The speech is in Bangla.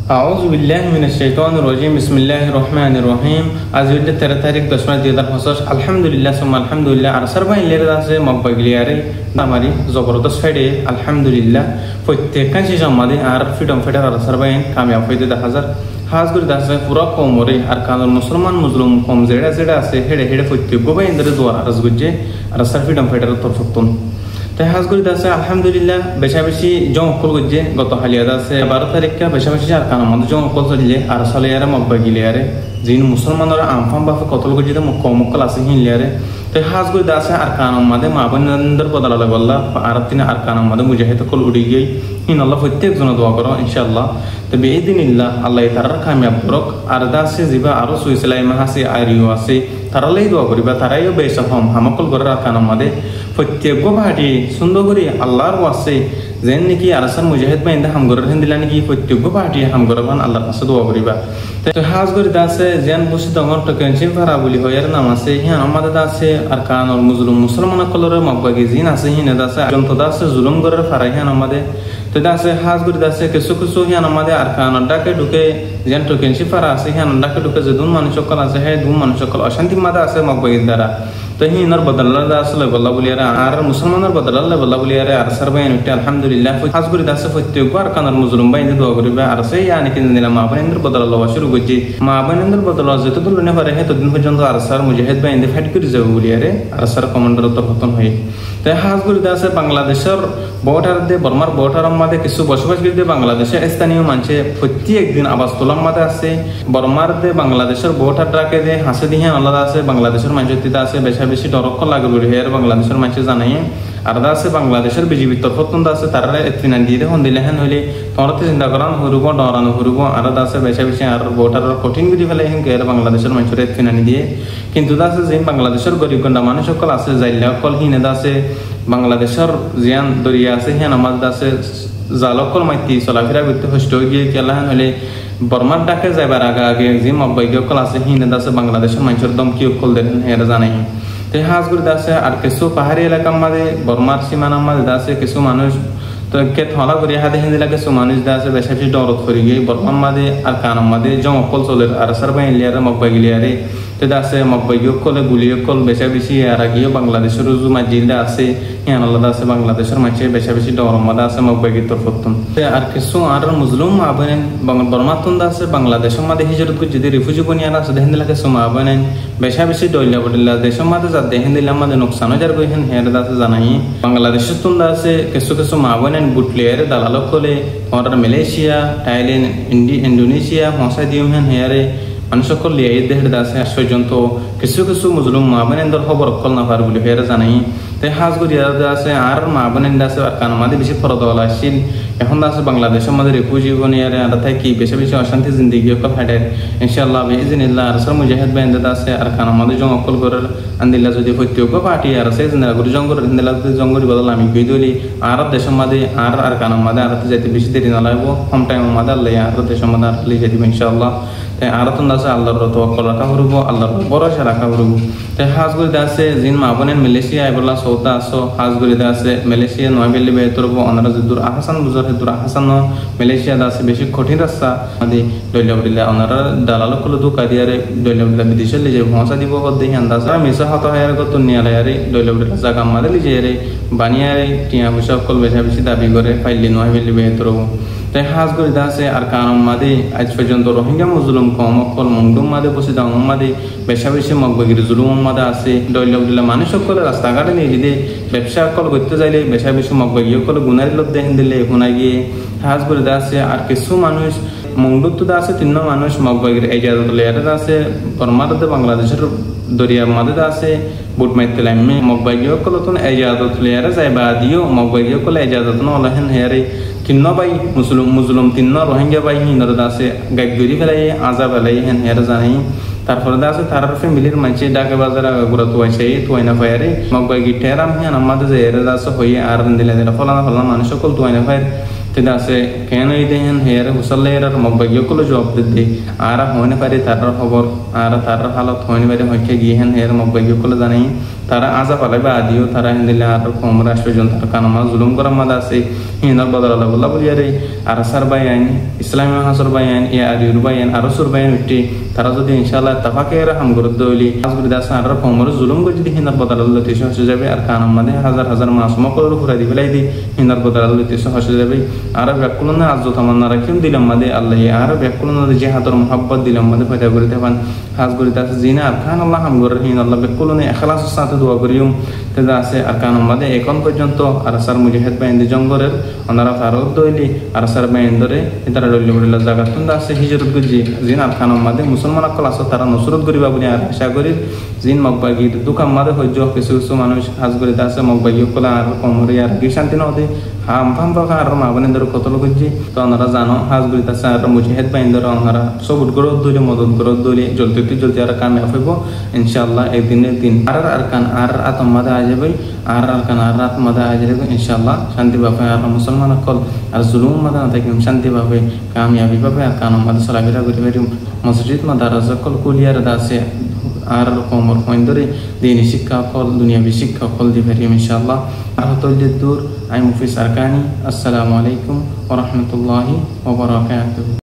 أعوذ بالله من الشيطان الرجيم بسم الله الرحمن الرحيم आज वीडियो 13 तारीख 10 मार्च 2025 अल्हम्दुलिल्लाह सुम्मा अल्हम्दुलिल्लाह আর সারবা ইলেরা আছে মকবাগলিয়ারে আমারি জবরদস্ত ফাইডে আলহামদুলিল্লাহ প্রত্যেক কাছে জমাদে আর ফ্রিডম ফাইটার আর সারবা কামিয়াব হইতে দেখা হাজার হাজ করে দাসে পুরা কোমরে আর কানুন মুসলমান মুসলিম কম জেডা জেডা আছে হেডে হেডে প্রত্যেক গোবাই ইন্দরে দোয়ার আরজ গুজে আর সার ফ্রিডম ফাইটার তরফতন তাই হাজ করে দাসে আলহামদুলিল্লাহ বেশা বেশি জং কল গুজে গত হালিয়া দাসে 12 তারিখে বেশা বেশি আর কানুন মধ্যে জং কল চলিলে আর সালিয়ারে মকবাগলিয়ারে জিন মুসলমানরা আমফাম বাফে কতল গুজে মকল আছে হিনলিয়ারে তাই হাজ করে দাসে আর কানুন মধ্যে মাবনন্দর বদলালে বল্লা আর তিন আর কানুন মধ্যে মুজাহিদ কল উড়ি গই ইন আল্লাহ প্রত্যেক জন দোয়া করো ইনশাআল্লাহ তবে এই দিনিল্লাহ আল্লাহ তারার কামিয়াব করক আর দাসে জিবা আরো সুইসলাই মাহাসি আরিও আছে তারালাই দোয়া করিবা তারাইও বেসফম হামকল করে আর কানুন মধ্যে প্রত্যেক ভাটি সুন্দর করে আল্লাহর ওয়াসে যেন নাকি আরসান মুজাহিদ বাইন্দা হামগরের হিন্দিলা নাকি প্রত্যেক ভাটি হামগরবান আল্লাহর কাছে দোয়া করিবা তো হাজ করে দাসে যেন বসে দঙ্গর টকেনচিন ফারা বলি হয়ার নাম আছে হিয়ান আমাদের দাসে আর কানুন মুসলিম মুসলমান কলরে মকবাগি জিন আছে হিনে দাসে যন্ত দাসে জুলুম গরের ফারা হিয়ান আমাদের তো দাসে হাজ করে দাসে কিছু কিছু হিয়ান আমাদের আর কানুন ডাকে ঢুকে যেন টকেনচিন ফারা আছে হিয়ান ডাকে ঢুকে যে দুন মানুষ সকল আছে হে দুন মানুষ সকল অশান্তি মাদা আছে মকবাগির দ্বারা তো হিনার বদলাল্লাহ আসলে বল্লা বলিয়ারে আর মুসলমানের বদলাল্লাহ বল্লা বলিয়ারে আর সারবাইন উঠে আলহামদুলিল্লাহ হাজ করে দাসে প্রত্যেক আর কানুন মুসলিম বাইন্দে দোয়া করিবা আর সেই ইয়ানি কিন দিলা মা বাইন্দ্র বদলাল্লাহ শুরু করছি মা বাইন্দ্র বদলাল্লাহ যত দূর নে পারে হে ততদিন পর্যন্ত আর সার মুজাহিদ বাইন্দে ফাইট করে যাবে বলিয়ারে আর সার কমান্ডার তো পতন হয় তাই হাজ করে দাসে বাংলাদেশের বর্ডার দে বর্মার বর্ডার মধ্যে কিছু বসবাস করে বাংলাদেশে স্থানীয় মানুষে প্রত্যেক দিন আবাস তোলার মধ্যে আছে বর্মার দে বাংলাদেশের বর্ডার রাখে দে হাসে দিয়ে আলাদা আছে বাংলাদেশের মানুষের আছে বেশা বেশি ডরক্ষ লাগে বলি হের বাংলাদেশের মানুষ জানাই আর আছে বাংলাদেশের বিজেপির তরফতন আছে তারা এতফিনান দিয়ে হন দিলে হেন হইলে তোমার চিন্তা করান হরুব ডরানো হরুব আর আছে বেশা বেশি আর ভোটার কঠিন বিধি ফেলে হেন এর বাংলাদেশের মানুষের এতফিনানি দিয়ে কিন্তু আছে যে বাংলাদেশের গরিব গন্ডা মানুষ সকল আছে জাইলা কল হিনে আছে বাংলাদেশের জিয়ান দরিয়া আছে হিয়ান আমাদের আছে জালকল মাইতি চলাফেরা করতে হষ্ট গিয়ে কেলাহান হলে বর্মার ডাকে যাইবার আগে আগে যে মকবাগিয়কল আছে হিনে আছে বাংলাদেশের মানুষের দমকি কল দেন হেরা জানাই তো হাজ করে আছে আর কিছু পাহাড়ি এলাকার মাঝে বর্মার সীমানার মাঝে আছে কিছু মানুষ তো কে থলা করে হাতে হিন্দিলা কিছু মানুষ আছে বেশি বেশি ডরত করে গিয়ে বর্মার মাঝে আর কানার মাঝে জমকল চলে আর সারবাই লিয়ারে মকবাগিলিয়ারে তো আছে মকবাগিয়কলে গুলিয়কল বেশা বেশি আর গিয়ে বাংলাদেশের রুজু মাজিদা আছে হিয়ান আলাদা আছে বাংলাদেশের মাঝে বেশা বেশি ডর মাদা আছে মকবাগির তরফতন আর কিছু আর মুসলিম আবেন বর্মাতন আছে বাংলাদেশের মাঝে হিজরত করে যদি রিফিউজি বনিয়ার আছে হিন্দিলা কিছু আবেন বেশা বেশি ডইলা বডিলা দেশের মাঝে যা হিন্দিলা মাঝে নোকসান যার গই হেন হের আছে জানাই বাংলাদেশের তুন আছে কিছু কিছু আবেন বুটলিয়ার দালালক হলে তোমার মালয়েশিয়া থাইল্যান্ড ইন্দোনেশিয়া হসা দিম হেন হেয়ারে মানুষ সকল লিয়ে দেহের দাসে পর্যন্ত কিছু কিছু মুসলিম মা বোনেন্দর খবর কল না পার বলে হেরা জানাই তাই হাজ করি আছে আর মা বোনেন্দ আছে আর কান মাঝে বেশি ফরদ আসছিল এখন আছে বাংলাদেশের মধ্যে রিফিউজি বনিয়ারে আর তাই কি বেশি বেশি অশান্তি জিন্দিগি অকল হাইডার ইনশাআল্লাহ বেইজিনিল্লাহ আর সর মুজাহিদ বাইন্দা আছে আর কান মাঝে জং অকল করার আন্দিল্লা যদি প্রত্যেক পার্টি আর সেই জিন্দা গুরু জঙ্গর হিন্দিলা জঙ্গরি বদল আমি গই দলি আর দেশের মধ্যে আর কান মাঝে আর যাইতে বেশি দেরি না লাগবো কম টাইমের মধ্যে আল্লাহ আর দেশের মধ্যে আর লিয়ে যাইব ইনশাআল্লাহ তাই আর তো আছে আল্লাহর তাওয়াক্কুল রাখা হরব আল্লাহর ভরসা রাখা হরব তাই হাজ করে আছে জিন মা বোনেন মালয়েশিয়া আইবলা সৌদা আসো হাজ করে আছে মালয়েশিয়া নয় বেলি বেতরব অনারা দূর আহসান বুজর দূর আহসান মালয়েশিয়া আছে বেশি কঠিন রাস্তা আদি দইলা বলিলা অনারা দালালক কল দুকা দিয়ারে দইলা বলিলা বিদেশে লিয়ে পৌঁছা দিব কদ্দে আন্দাজ মিসা হত হায়ার কত নিয়ালায়ারে দইলা বলিলা জায়গা মাদে লিজেরে বানিয়ারে টিয়া বুসা কল বেশি বেশি দাবি করে ফাইলি নয় বেলি বেতরব তাই হাজ করে আছে আর কারণ মাদে আজ পর্যন্ত রোহিঙ্গা মুসলিম কম অকল মুন্ডুম মাদে বসে দাম মাদে বেশা বেশি মকবাগির জুলুম মাদে আছে দইলা মানুষ সকলে রাস্তাঘাটে নিয়ে যদি ব্যবসা কল করতে চাইলে বেশা বেশি মকবাগি সকলে গুনারি লোক দেখেন দিলে গুনাই গিয়ে হাজ করে আছে আর কিছু মানুষ মুন্ডুত আছে তিন মানুষ মকবাগির এজাজত লেয়ারে আছে বর্মাতে বাংলাদেশের দরিয়ার মাদে আছে বুট মাইতে লাইমে মকবাগি সকল তো এজাজত লেয়ারে যাই বা দিও মকবাগি সকলে এজাজত নলহেন হেয়ারে তিন্ন বাই মুসলিম তিন্ন রোহিঙ্গা বাই হিন্দর আছে গাইড গরি ফেলাই আজা ফেলাই হেন হের জানাই তারপরে আছে তার ফ্যামিলির মানুষে ডাকে বাজার ঘুরা তুয়াইছে তুয়াইনা ফায়ারে মকবাগি ঠেরাম হেন আমাদের যে এর আছে হয়ে আর দিলে দিলে ফলানা মানুষ সকল তুয়াইনা ফায়ার তেদা আছে কেন এই দেহেন হেয়ার হুসাল্লের মকবাগিও কলো জবাব দিতে আর হইনে পারে তার খবর আর তার হালত হইনে পারে হইকে গিয়ে হেন হেয়ার মকবাগিও কলো জানাই তারা আজা পালাইবা আদিও তারা হেন দিলে আর কম রাষ্ট্রজন তার কানামা জুলুম করার মাদা আছে হিনার বদলা বল্লা বলিয়ারে আর সার বাই আইন ইসলামী হাসর বাই আইন ইয়া আরিউর বাই আইন আরো সুর বাই আইন উঠি তারা যদি ইনশাআল্লাহ তাফাকে হাম গুরুত্ব হইলি আজগুরি দাস আর কমর জুলুম করে যদি হিনার বদলা লতিস হসে যাবে আর কানাম মাদে হাজার হাজার মাসুম কলর ঘুরাই দি ফেলাই দি হিনার বদলা লতিস হসে যাবে আর ব্যাকুলনা আজ তামান্না রাখিম দিলাম মাদে আল্লাহ আর ব্যাকুলনা জিহাদর মুহাব্বত দিলাম মাদে ফায়দা করিতে পান হাজগুরি দাস জিনা আর খান আল্লাহ হাম গুর হিন আল্লাহ ব্যাকুলনে ইখলাসের সাথে দোয়া করিম তেদা আছে আর কানাম মাদে এখন পর্যন্ত আর সার মুজাহিদ বাইন্দি জঙ্গলের ওনারা ফারুক দইলি আর সার বাইন্দরে তারা ডলি বড়িলা জায়গা তুন্দা আছে হিজরত গুজি জিন আর কানাম মাদে মুসলমান আকল আছে তারা নসরত করিবা বলি আর আশা করি জিন মকবাগি দুকাম মাদে হইজ কিছু কিছু মানুষ হাজগুরি দাসে মকবাগি কলা আর কমরি আর কি শান্তি নদে হাম ফাম পাকা আর মাবনেন্দর কতল গুজি তো ওনারা জানো হাজগুরি দাসে আর মুজাহিদ বাইন্দরে ওনারা সবুত গরত দইলে মদত গরত দইলে জলদি আর কামিয়াব হইব ইনশাআল্লাহ একদিনের দিন আর কান আর আতম মাদে আইবে আর কান আর রাত মাদে আইবে ইনশাআল্লাহ শান্তি পাবে আর মুসলমান আকল আর জুলুম মাদে না থাকিম শান্তি পাবে কামিয়াবি পাবে আর কান মাদে চলাফেরা করি পারিম মসজিদ মাদারাসা কল কুলিয়ার দাসে আর কমর পয়েন্টরে দিনী শিক্ষা কল দুনিয়াবি শিক্ষা কল দি পারিম ইনশাআল্লাহ আর হতল দূর আই মুফিস আরকানি আসসালামু আলাইকুম ওয়া রাহমাতুল্লাহি ওয়া বারাকাতুহু।